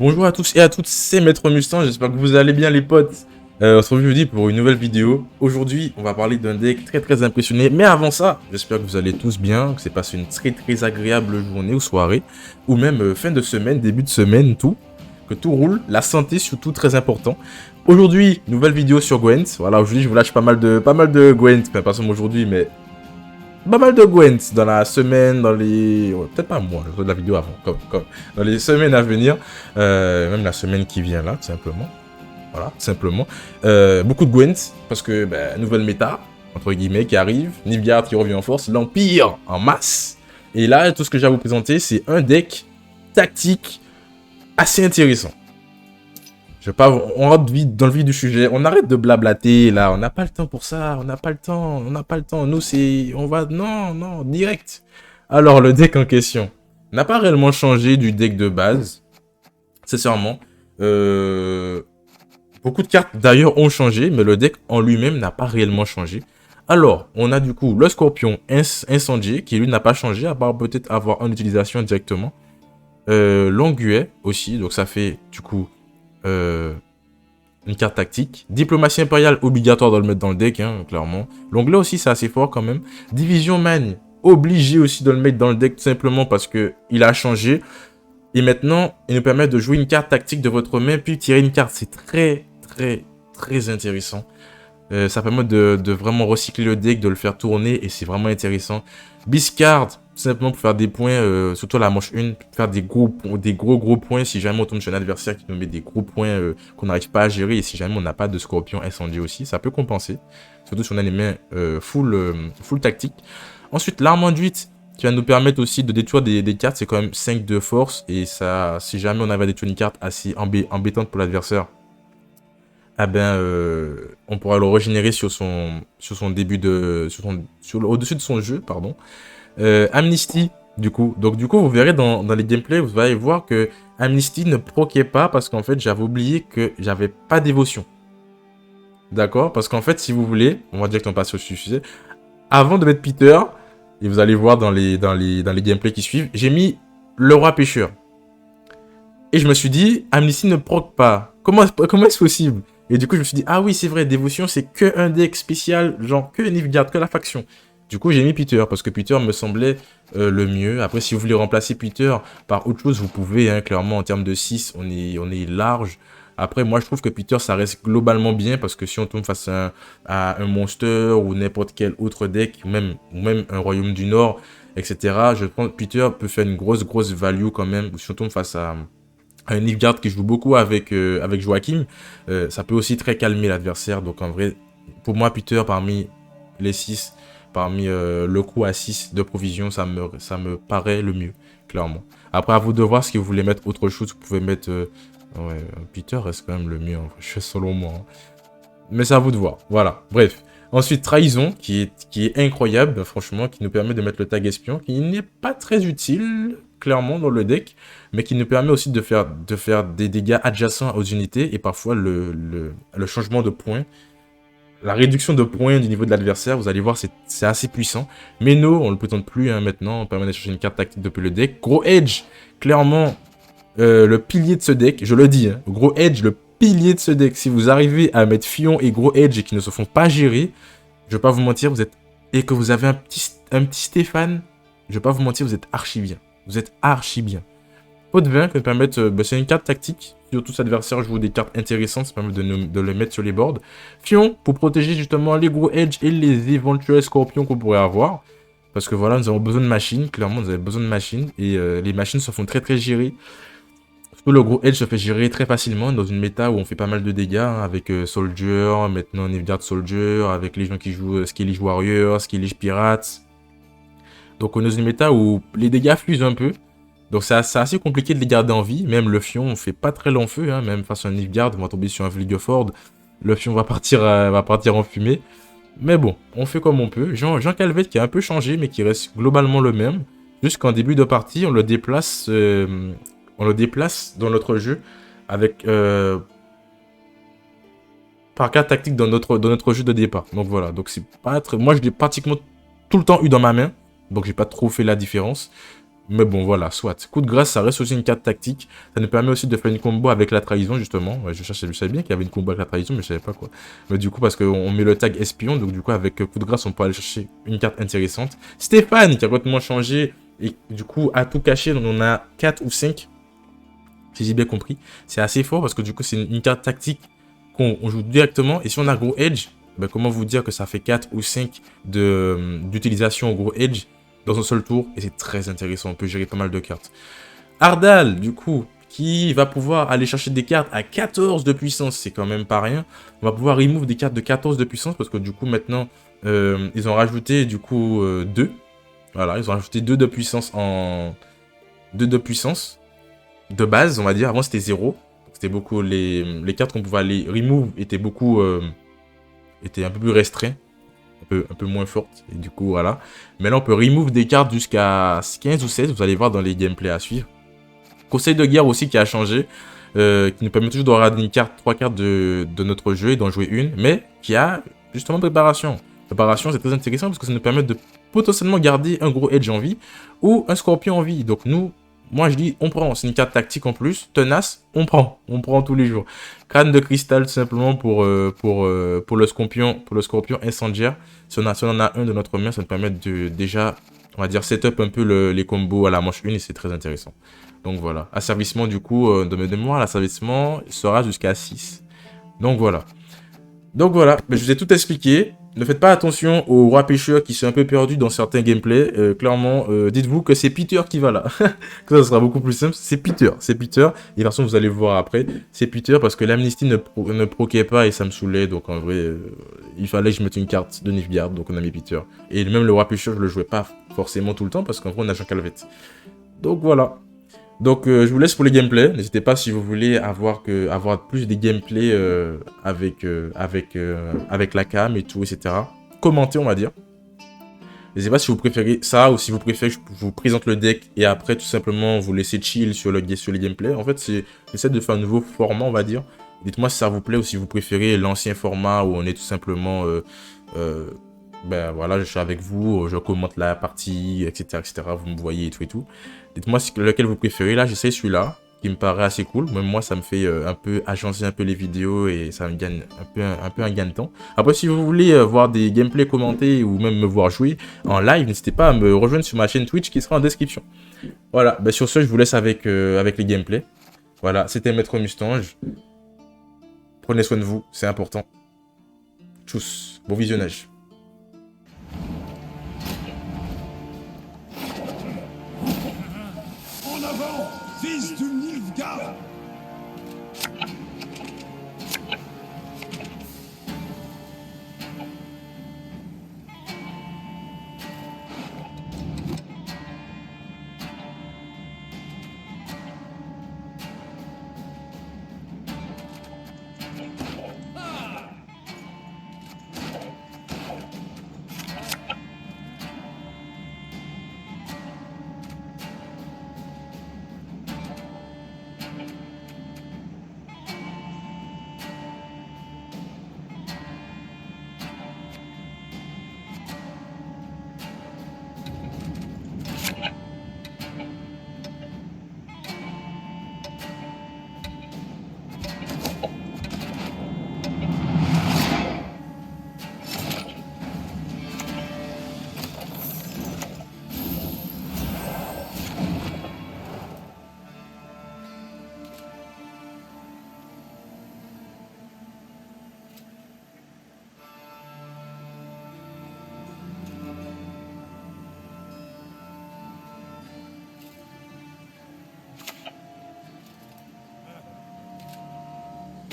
Bonjour à tous et à toutes, c'est Maître Mustang, j'espère que vous allez bien les potes. On se retrouve jeudi pour une nouvelle vidéo. Aujourd'hui, on va parler d'un deck très impressionné. Mais avant ça, j'espère que vous allez tous bien, que c'est passé une très agréable journée ou soirée. Ou même fin de semaine, début de semaine, tout. Que tout roule, la santé surtout très important. Aujourd'hui, nouvelle vidéo sur Gwent. Voilà, aujourd'hui je vous lâche pas mal de Gwent, enfin pas seulement aujourd'hui, mais pas mal de Gwent dans la semaine, dans les... ouais, peut-être pas moi, je ferai de la vidéo avant, comme dans les semaines à venir, même la semaine qui vient là, tout simplement. Voilà, tout simplement. Beaucoup de Gwent, parce que, nouvelle méta, entre guillemets, qui arrive, Nilfgaard qui revient en force, l'Empire en masse. Et là, tout ce que j'ai à vous présenter, c'est un deck tactique assez intéressant. Je sais pas, on rentre vite dans le vif du sujet. On arrête de blablater, là. On n'a pas le temps pour ça. On n'a pas le temps. Nous, c'est... On va... Non, direct. Alors, le deck en question n'a pas réellement changé du deck de base. Sincèrement. Beaucoup de cartes, d'ailleurs, ont changé. Mais le deck en lui-même n'a pas réellement changé. Alors, on a du coup le Scorpion incendié, qui lui n'a pas changé, à part peut-être avoir en utilisation directement. L'Anguet aussi. Donc, ça fait, du coup... une carte tactique. Diplomatie impériale obligatoire de le mettre dans le deck, hein, clairement. L'onglet aussi, c'est assez fort quand même. Division Magne, obligé aussi de le mettre dans le deck, tout simplement parce que il a changé. Et maintenant, il nous permet de jouer une carte tactique de votre main, puis tirer une carte. C'est très intéressant. Ça permet de vraiment recycler le deck, de le faire tourner, et c'est vraiment intéressant. Biscard, simplement pour faire des points, surtout à la manche 1, faire des gros points si jamais on tombe sur un adversaire qui nous met des gros points qu'on n'arrive pas à gérer, et si jamais on n'a pas de Scorpion incendié aussi, ça peut compenser, surtout si on a les mains full tactique. Ensuite, l'arme enduite qui va nous permettre aussi de détruire des cartes, c'est quand même 5 de force, et ça, si jamais on avait à détruire une carte assez embêtante pour l'adversaire, ah on pourra le régénérer sur son début de... au-dessus de son jeu, pardon. Amnesty, du coup. Donc, du coup, vous verrez dans les gameplays, vous allez voir que Amnesty ne proquait pas parce qu'en fait, j'avais oublié que j'avais pas dévotion. D'accord? Parce qu'en fait, si vous voulez, on va directement passer au sujet. Avant de mettre Peter, et vous allez voir dans les gameplays qui suivent, j'ai mis le roi pêcheur. Et je me suis dit, Amnesty ne proc pas. Comment est-ce possible? Et du coup, je me suis dit, ah oui, c'est vrai, dévotion, c'est que un deck spécial, genre que Nilfgaard, que la faction. Du coup, j'ai mis Peter, parce que Peter me semblait le mieux. Après, si vous voulez remplacer Peter par autre chose, vous pouvez, hein, clairement, en termes de 6, on est large. Après, moi, je trouve que Peter, ça reste globalement bien, parce que si on tombe face à un monster, ou n'importe quel autre deck, ou même un royaume du Nord, etc., je pense que Peter peut faire une grosse value quand même, si on tombe face à un Nilfgaard qui joue beaucoup avec Joachim, ça peut aussi très calmer l'adversaire. Donc en vrai, pour moi, Peter, parmi les 6, parmi le coup à 6 de provision, ça me paraît le mieux, clairement. Après, à vous de voir si vous voulez mettre autre chose. Vous pouvez mettre... ouais, Peter reste quand même le mieux, selon moi. Hein. Mais c'est à vous de voir. Voilà, bref. Ensuite, Trahison, qui est incroyable, franchement, qui nous permet de mettre le tag espion, qui n'est pas très utile, clairement, dans le deck, mais qui nous permet aussi de faire des dégâts adjacents aux unités, et parfois le changement de points, la réduction de points du niveau de l'adversaire, vous allez voir, c'est assez puissant. Meno, on ne le présente plus hein, maintenant, on permet de chercher une carte tactique depuis le deck. Gros Edge, clairement, le pilier de ce deck, je le dis, hein, Gros Edge, le pilier de ce deck. Si vous arrivez à mettre Fion et Gros Edge et qui ne se font pas gérer, je vais pas vous mentir, et que vous avez un petit Stéphane, je vais pas vous mentir, vous êtes archi bien. Vous êtes archi bien. Pot de vin qui me permettent, c'est une carte tactique. Surtout cet adversaire joue des cartes intéressantes, ça permet de le mettre sur les boards. Fion, pour protéger justement les gros edge et les éventuels scorpions qu'on pourrait avoir. Parce que voilà, nous avons besoin de machines, clairement, nous avons besoin de machines. Et les machines se font très gérer. Surtout le gros edge se fait gérer très facilement dans une méta où on fait pas mal de dégâts. Hein, avec Soldier, maintenant Nilfgaard Soldier, avec les gens qui jouent Skillish Warrior, Skillish Pirates. Donc on est dans une méta où les dégâts fusent un peu. Donc c'est assez compliqué de les garder en vie. Même le Fion, on fait pas très long feu. Hein, même face à un Nilfgaard, on va tomber sur un Vilgeford. Le Fion va partir en fumée. Mais bon, on fait comme on peut. Jean Calvet qui a un peu changé, mais qui reste globalement le même. Jusqu'en début de partie, on le déplace dans notre jeu avec par carte tactique dans notre jeu de départ. Donc voilà, moi je l'ai pratiquement tout le temps eu dans ma main. Donc j'ai pas trop fait la différence. Mais bon, voilà, soit. Coup de grâce, ça reste aussi une carte tactique. Ça nous permet aussi de faire une combo avec la trahison, justement. Ouais, je savais bien qu'il y avait une combo avec la trahison, mais je savais pas quoi. Mais du coup, parce qu'on met le tag espion, donc du coup, avec coup de grâce, on peut aller chercher une carte intéressante. Stéphane, qui a complètement changé, et du coup, a tout caché. Donc on a 4 ou 5, si j'ai bien compris. C'est assez fort, parce que du coup, c'est une carte tactique qu'on joue directement. Et si on a gros edge, ben, comment vous dire que ça fait 4 ou 5 d'utilisation au gros edge dans un seul tour, et c'est très intéressant, on peut gérer pas mal de cartes. Ardal, du coup, qui va pouvoir aller chercher des cartes à 14 de puissance, c'est quand même pas rien. On va pouvoir remove des cartes de 14 de puissance, parce que du coup, maintenant, ils ont rajouté, du coup, 2. Voilà, ils ont rajouté 2 de puissance en... 2 de puissance de base, on va dire. Avant, c'était 0. C'était beaucoup... Les cartes qu'on pouvait aller remove étaient beaucoup... étaient un peu plus restreints. Un peu moins forte. Et du coup, voilà. Maintenant, on peut remove des cartes jusqu'à 15 ou 16. Vous allez voir dans les gameplays à suivre. Conseil de guerre aussi qui a changé. Qui nous permet toujours de regarder une carte, 3 cartes de notre jeu et d'en jouer une. Mais qui a justement préparation. Préparation, c'est très intéressant parce que ça nous permet de potentiellement garder un gros edge en vie. Ou un scorpion en vie. Donc nous, moi je dis, on prend. C'est une carte tactique en plus. Tenace, on prend. On prend tous les jours. Crâne de cristal tout simplement pour le scorpion incendiaire. Si on en a un de notre main, ça nous permet de déjà, on va dire, setup un peu les combos à la manche 1 et c'est très intéressant. Donc voilà. Asservissement, du coup, de mémoire, l'asservissement sera jusqu'à 6. Donc voilà. Donc voilà, je vous ai tout expliqué. Ne faites pas attention aux rois pêcheurs qui sont un peu perdus dans certains gameplays. Clairement, dites-vous que c'est Peter qui va là. Que ça sera beaucoup plus simple. C'est Peter, c'est Peter. Et de toute façon, vous allez voir après. C'est Peter parce que l'amnistie ne proquait pas et ça me saoulait. Donc en vrai, il fallait que je mette une carte de Nilfgaard. Donc on a mis Peter. Et même le roi pêcheur, je le jouais pas forcément tout le temps parce qu'en vrai, on a Jean Calvette. Donc voilà. Donc je vous laisse pour les gameplays. N'hésitez pas si vous voulez avoir plus des gameplays avec la cam et tout, etc. Commentez, on va dire. N'hésitez pas si vous préférez ça ou si vous préférez que je vous présente le deck et après tout simplement vous laisser chill sur les gameplays. En fait, j'essaie de faire un nouveau format, on va dire. Dites-moi si ça vous plaît ou si vous préférez l'ancien format où on est tout simplement... ben voilà, je suis avec vous, je commente la partie, etc., etc. Vous me voyez et tout et tout. Dites-moi lequel vous préférez. Là, j'essaie celui-là, qui me paraît assez cool. Même moi, ça me fait un peu agencer un peu les vidéos et ça me gagne un peu un gain de temps. Après, si vous voulez voir des gameplays commentés ou même me voir jouer en live, n'hésitez pas à me rejoindre sur ma chaîne Twitch qui sera en description. Voilà, ben sur ce, je vous laisse avec les gameplays. Voilà, c'était Maître Mustange. Prenez soin de vous, c'est important. Tchuss, bon visionnage. En avant, fils de Nilfgaard!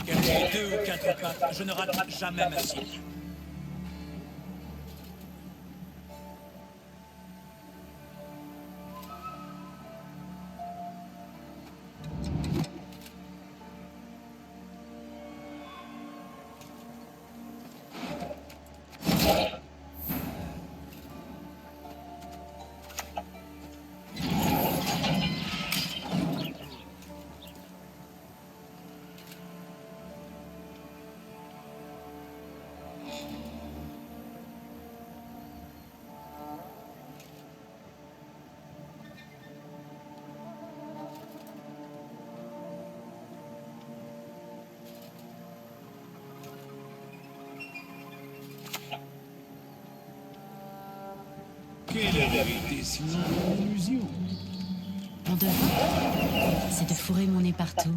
Qu'elle ait 2 ou 4 pattes, je ne rate jamais ma cible. Quelle est la vérité sinon une illusion? Mon devoir, c'est de fourrer mon nez partout.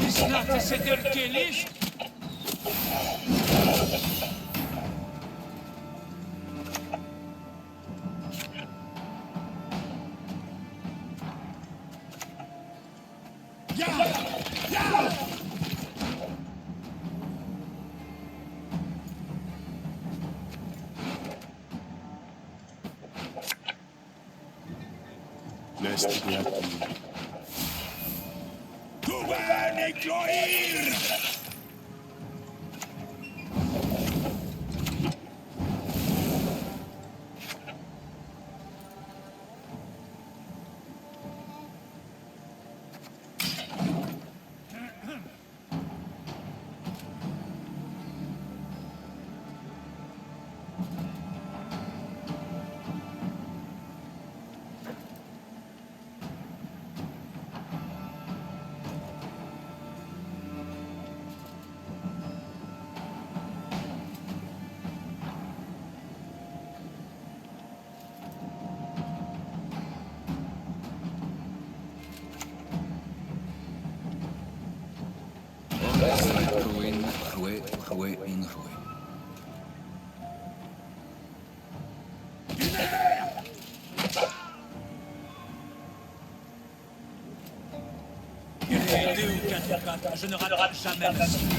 Snart c'est el Kélich. Laisse-le bien. Tuben Ikloir! Deux ou quatre pattes, je ne rate jamais ma cible.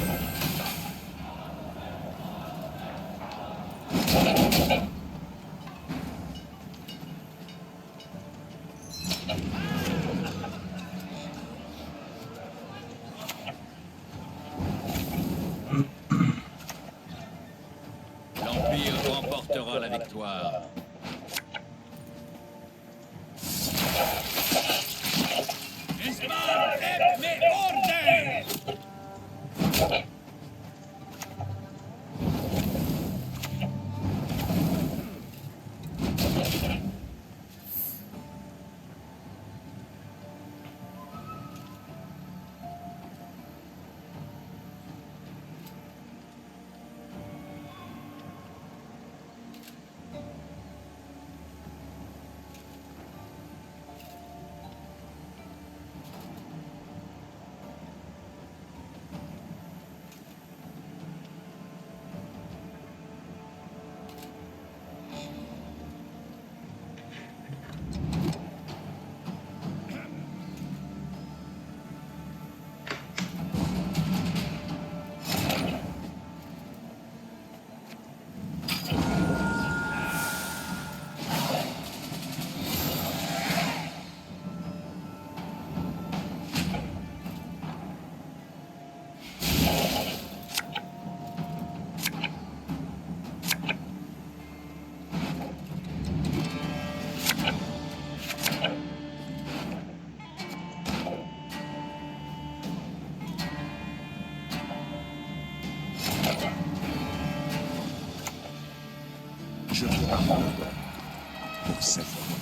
L'Empire remportera la victoire. Ismar et mes ordres! Je vous pardonne pour cette fois.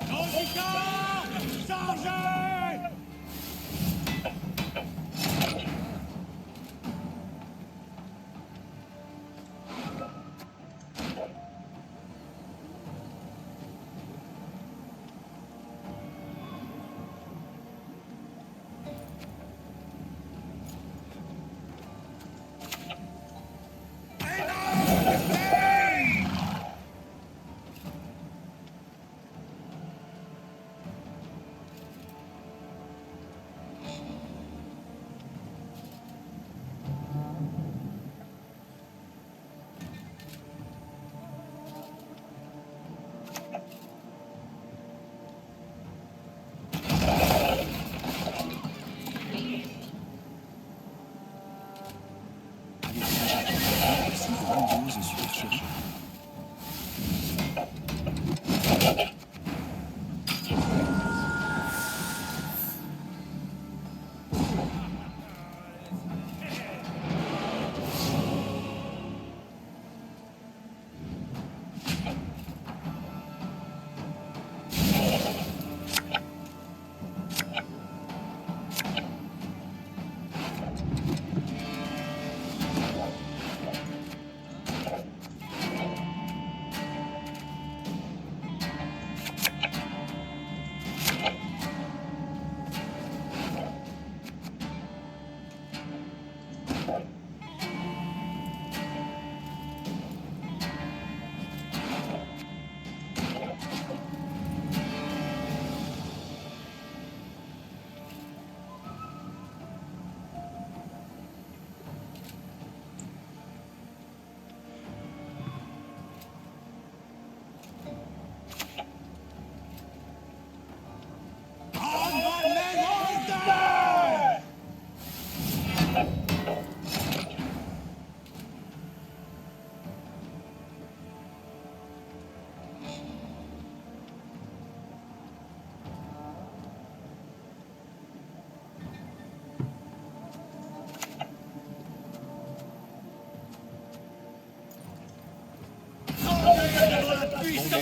Nausicaa!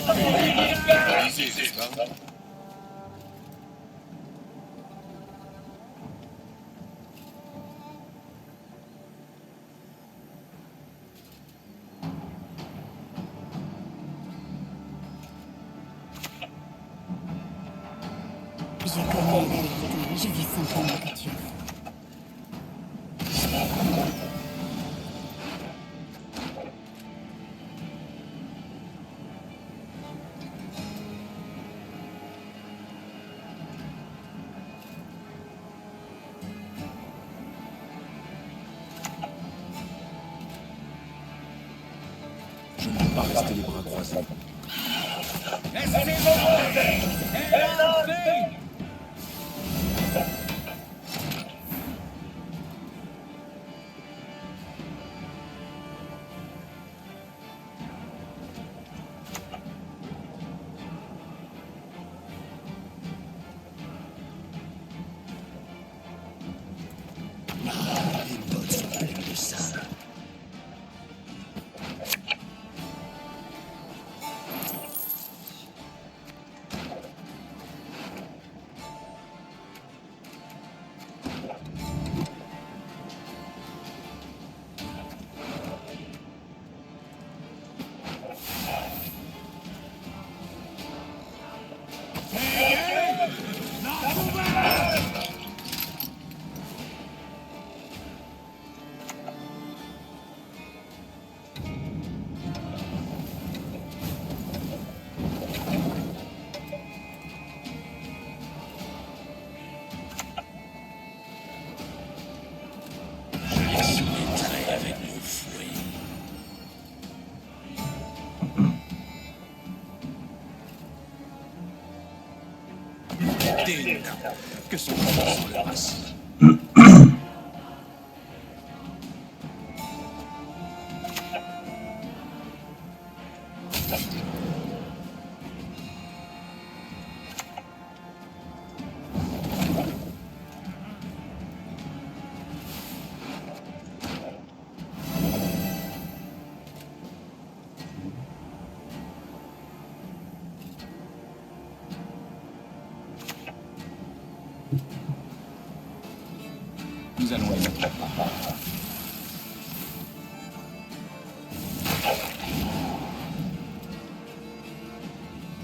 Brisé, n'est-ce pas? Je connais la vérité. Je veux simplement que tu ouvres. Je ne peux pas rester les bras croisés. Les bottes sont pleines de sable. Que sont sans le racisme? Nous allons les mettre à part.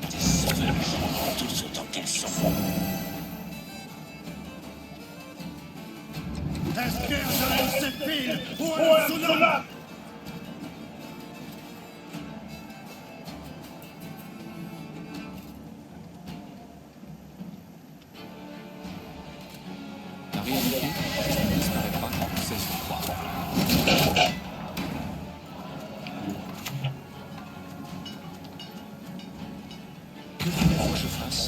Des sauvages, tous autant qu'ils sont. Asperge cette ville ou un tsunami! La réalité, ça ne disparaît pas, c'est ce croire. Que voulez-vous que je fasse?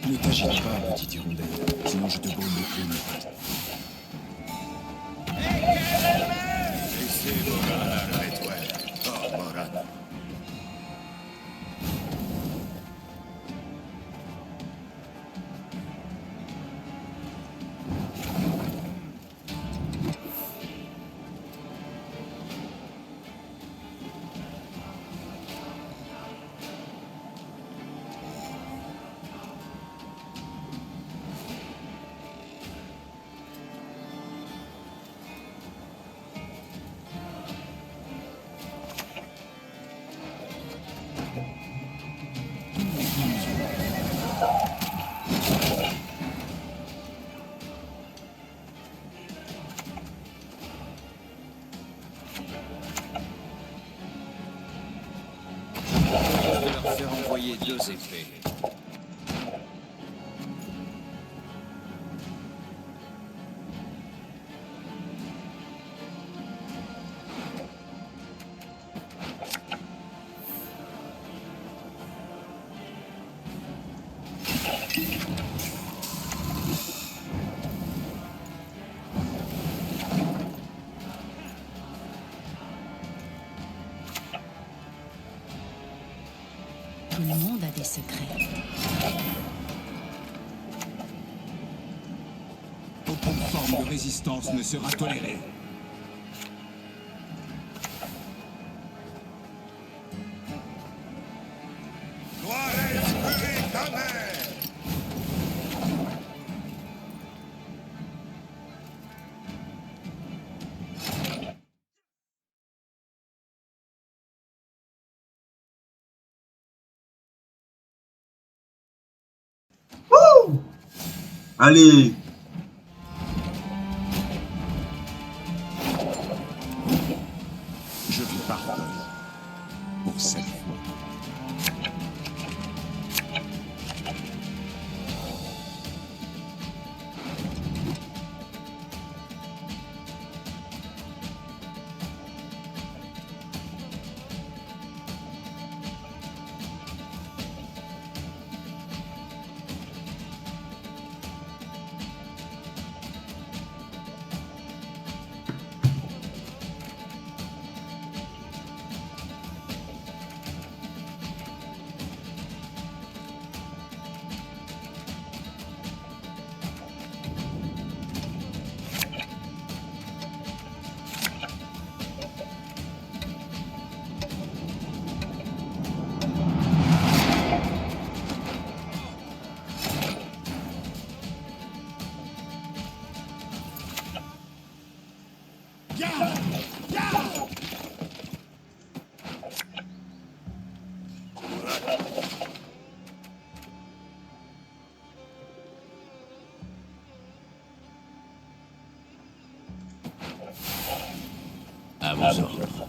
Ne t'agite pas, petite hirondelle, sinon je te brûle les plumes. Laissez Moran à la étoile. Oh, Moran. déployer 2 effets. Tout le monde a des secrets. Aucune forme de résistance ne sera tolérée. Allez, Je te pardonne. Pour cette fois. À vos ordres.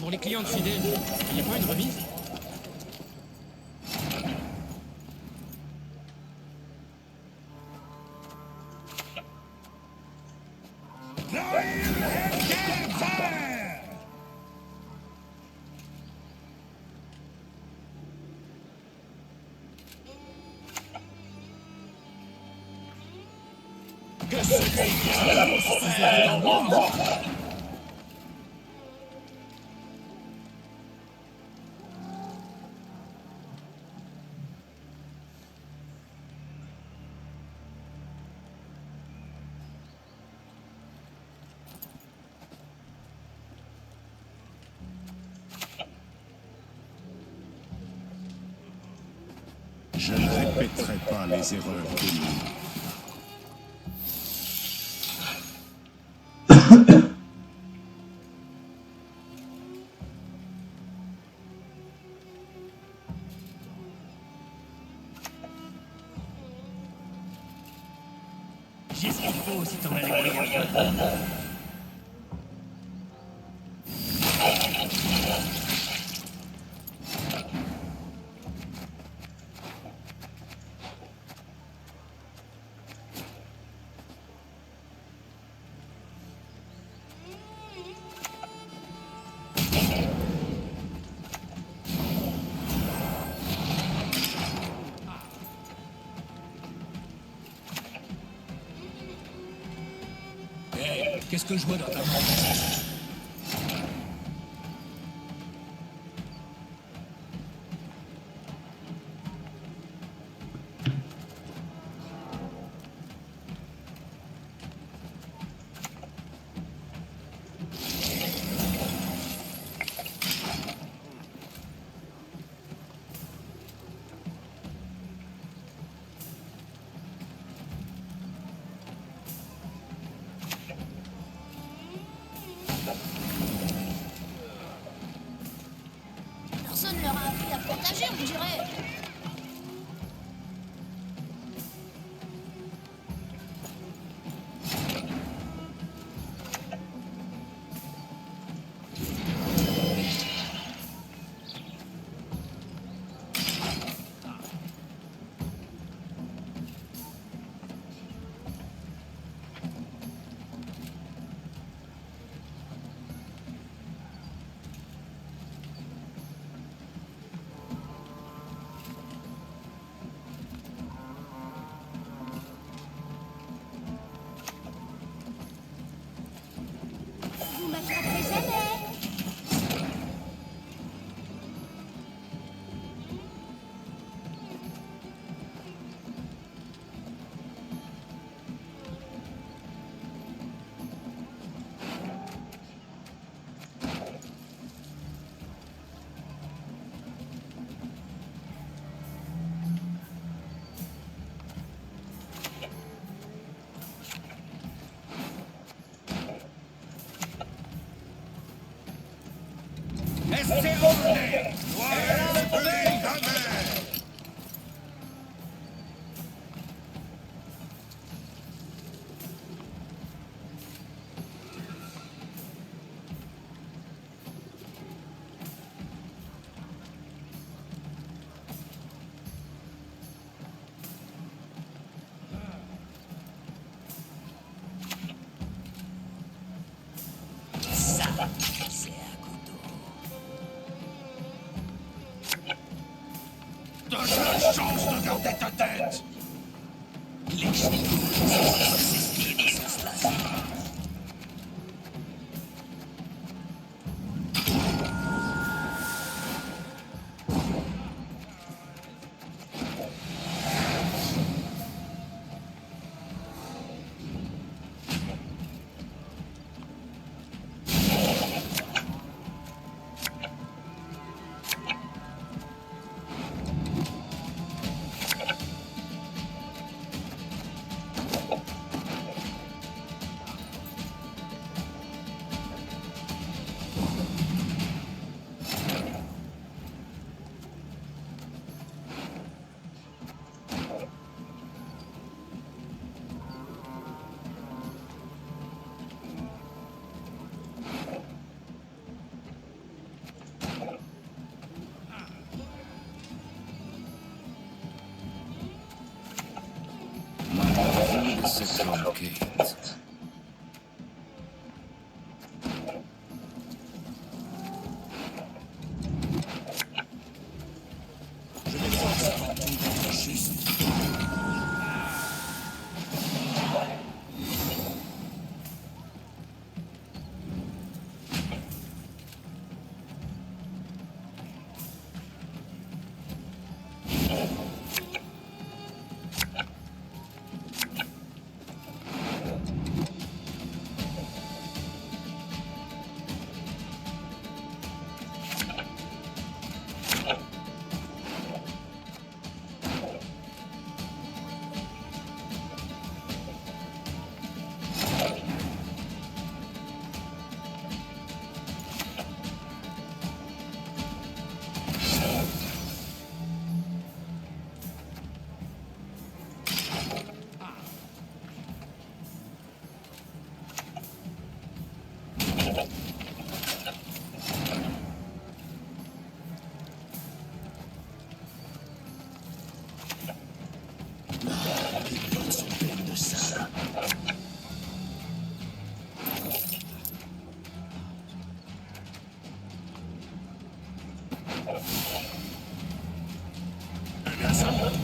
Pour les clientes fidèles, il n'y a pas une remise? Je ne répéterai pas les erreurs commises. J'ai ce qu'il faut si t'en as les moyens. Hey, qu'est-ce que je vois dans ta main? Donne-moi la chance de garder ta tête.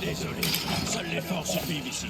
Désolé, seuls les forces survivent ici.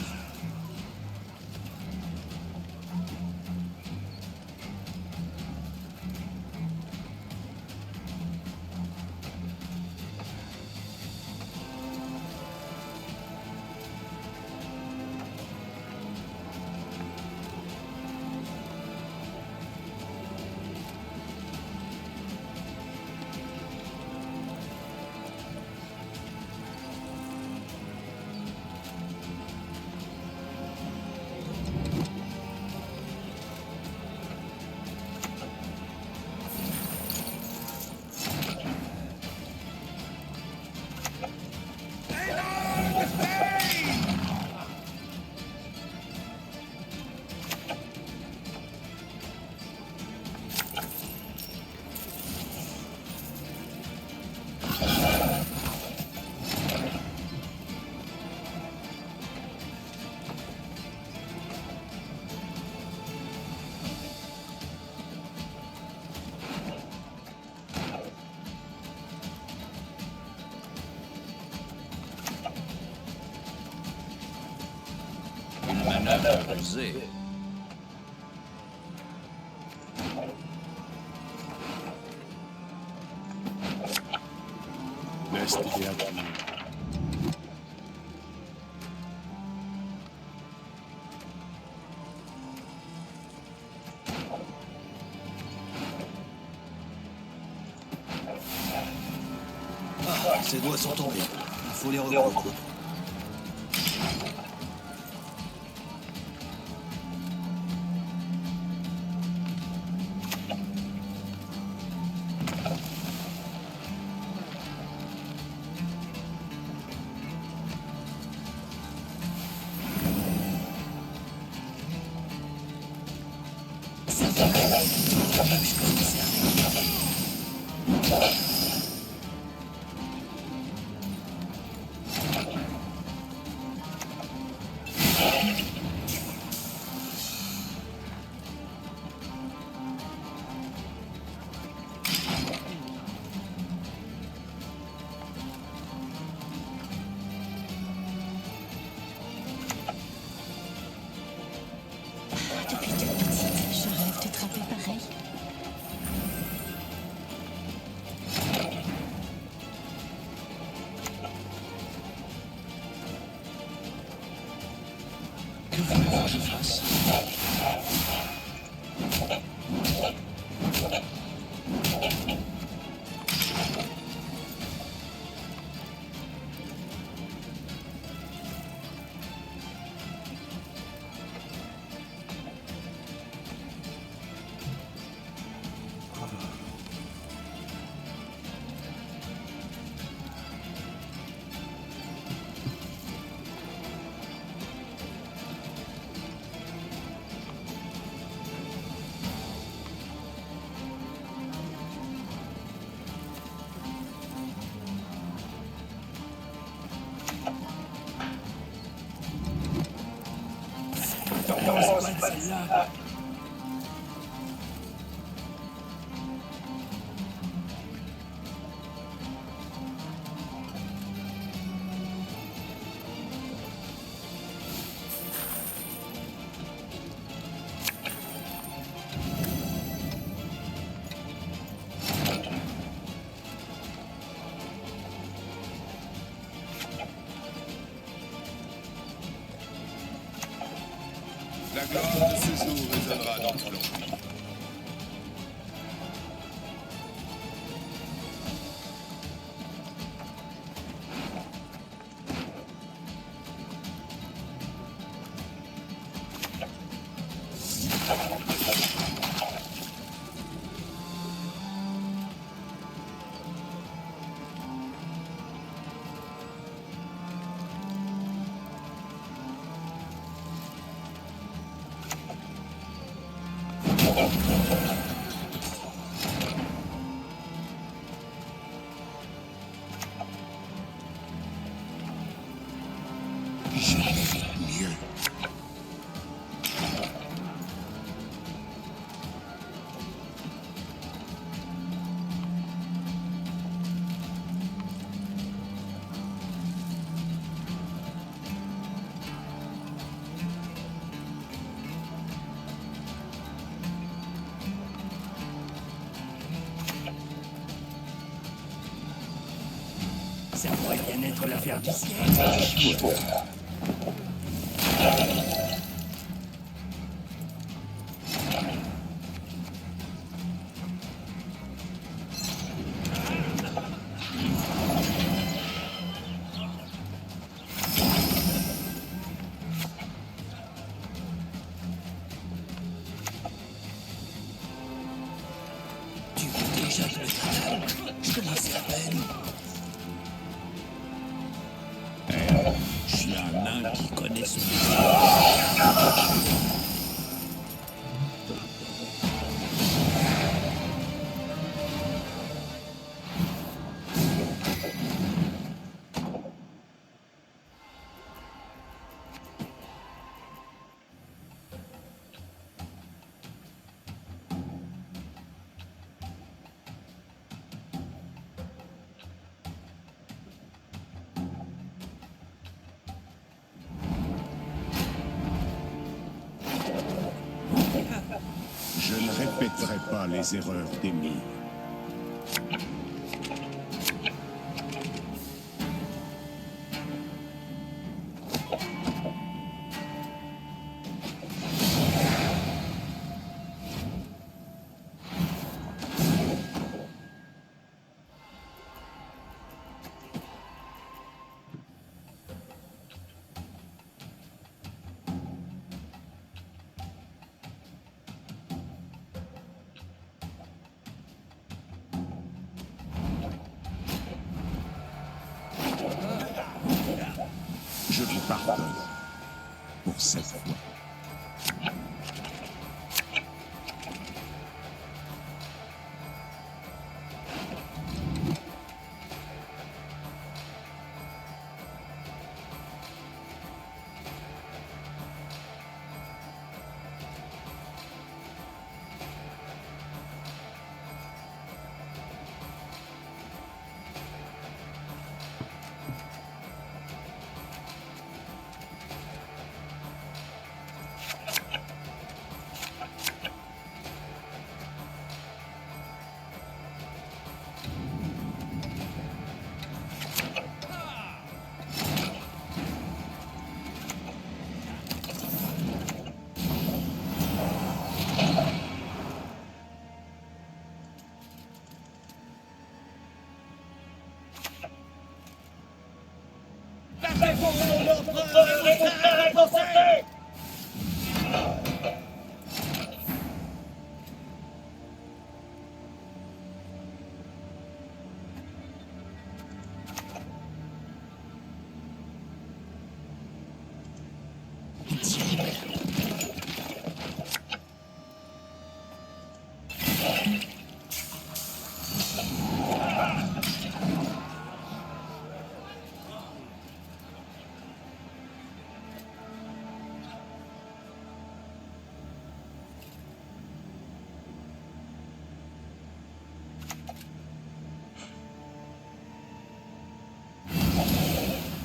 Une manœuvre rusée. Laisse-les agir. Ah, ses doigts sont tombés. Il faut les recoudre. Depuis toute petite, je rêve de trapper pareil. Que voulez-vous que je fasse? Celle-là. La gloire de ce jour résonnera dans tout l'Empire. Je mérite mieux. Ça pourrait bien être l'affaire du siècle. Tu veux déjà que le total? Je commençais à peine. Je suis un nain qui connaît son métier. Je ne répéterai pas les erreurs d'Émile. Je vous pardonne pour cette fois.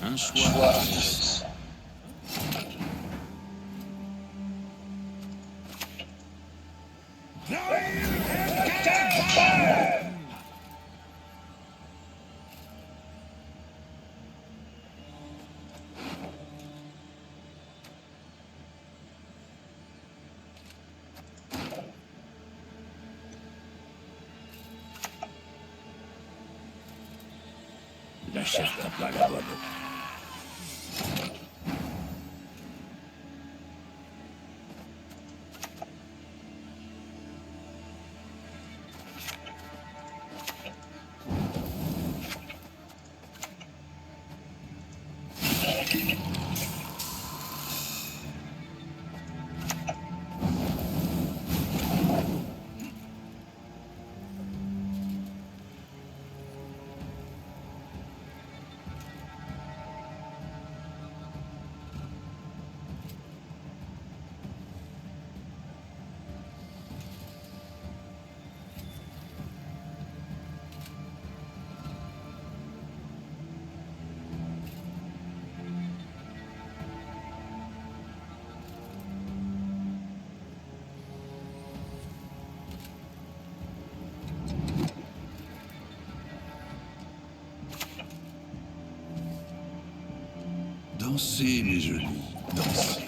Un choix. La chef tape pas la bonne. Dansez, mes jolis, dansez.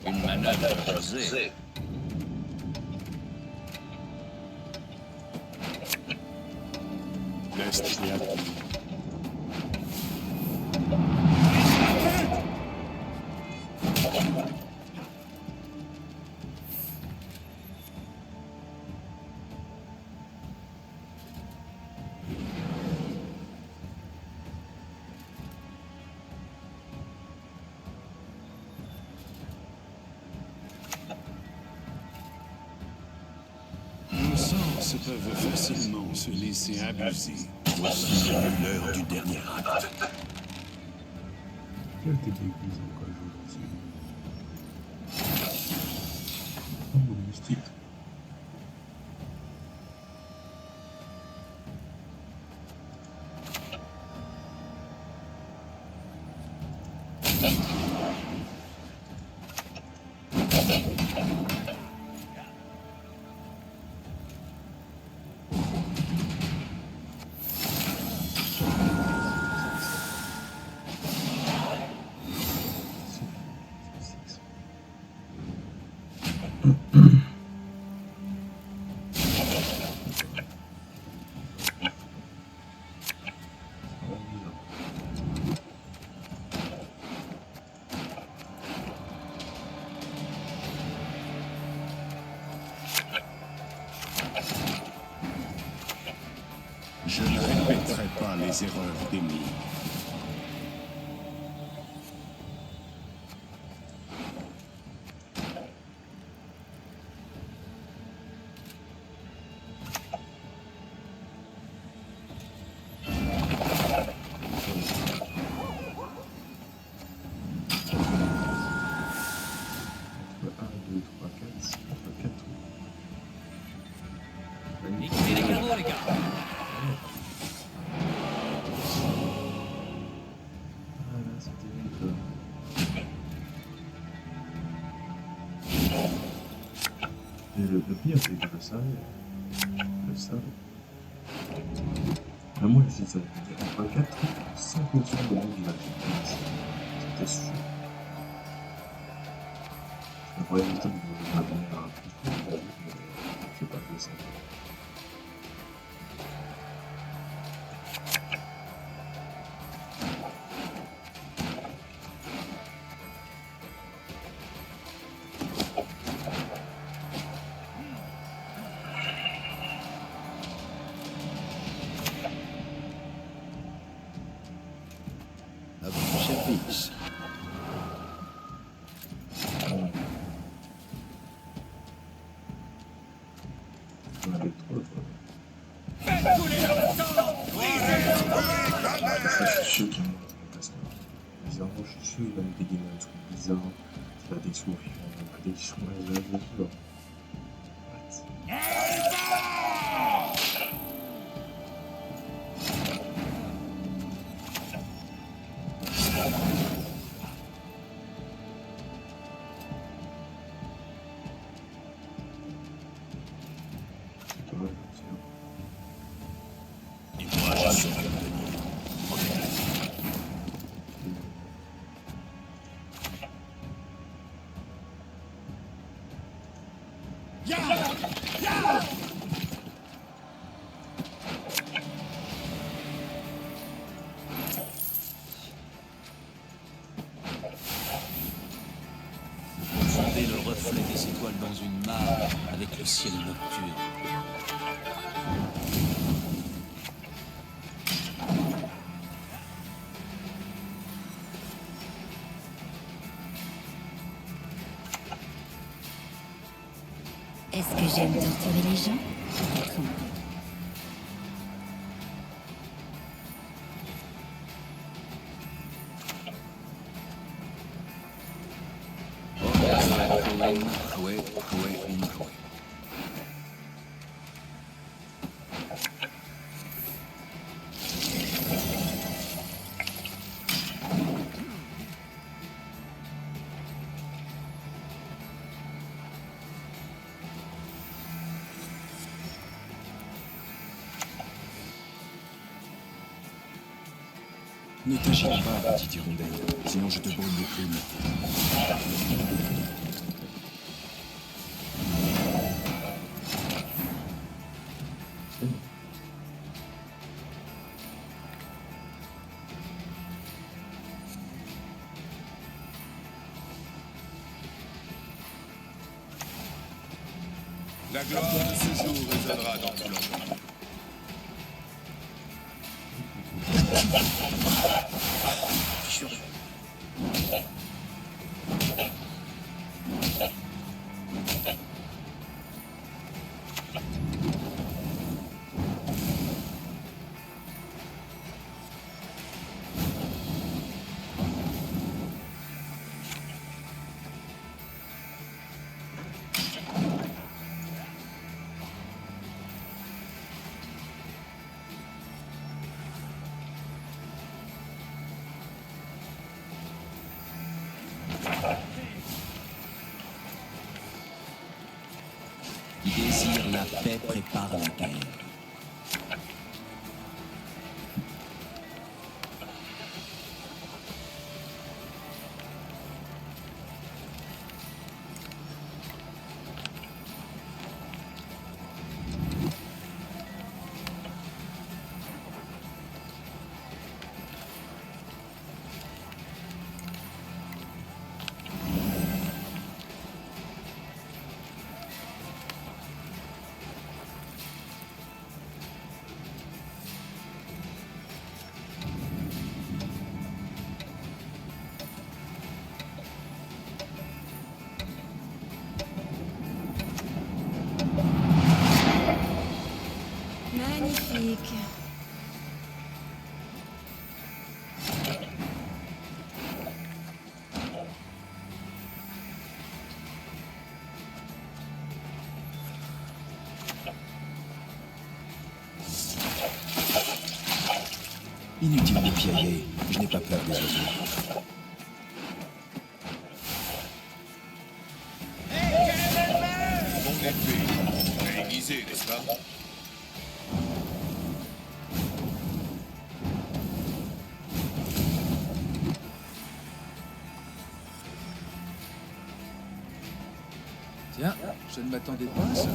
Une manœuvre osée. Laisse-les agir. Nos sens peuvent facilement se laisser abuser. Voici l'heure du dernier acte. Quel type d'église encore aujourd'hui? Oh, mystique. Je ne répéterai pas les erreurs d'Émile. le pire, c'est que je le savais. Je le savais. Mais moi, je disais, entre 4 et 5% de mon village. C'était sûr. Je voyais le temps de m'abonner à un truc, mais j'ai pas fait ça. À votre service. J'en avais trop, quoi. Faites couler leur sang! Ça, je suis sûr qu'il y a un passe. Bizarrement, je suis sûr qu'il va me dégainer un truc bizarre. Il va des sourires, il va des sourires, il va des sourires. C'est pas mal, Et moi, je saurai obtenir. Confondez le reflet des étoiles dans une mare avec le ciel nocturne. Est-ce que j'aime torturer les gens? Peut-être un peu. Ne t'agite pas, petite hirondelle, sinon je te brûle les plumes. La gloire de ce jour résonnera dans tout l'empire. Qui désire la paix prépare la guerre. Magnifique. Inutile de piailler, je n'ai pas peur des oiseaux. Bon effet, aiguisé, n'est-ce pas? Tiens, je ne m'attendais pas à ça.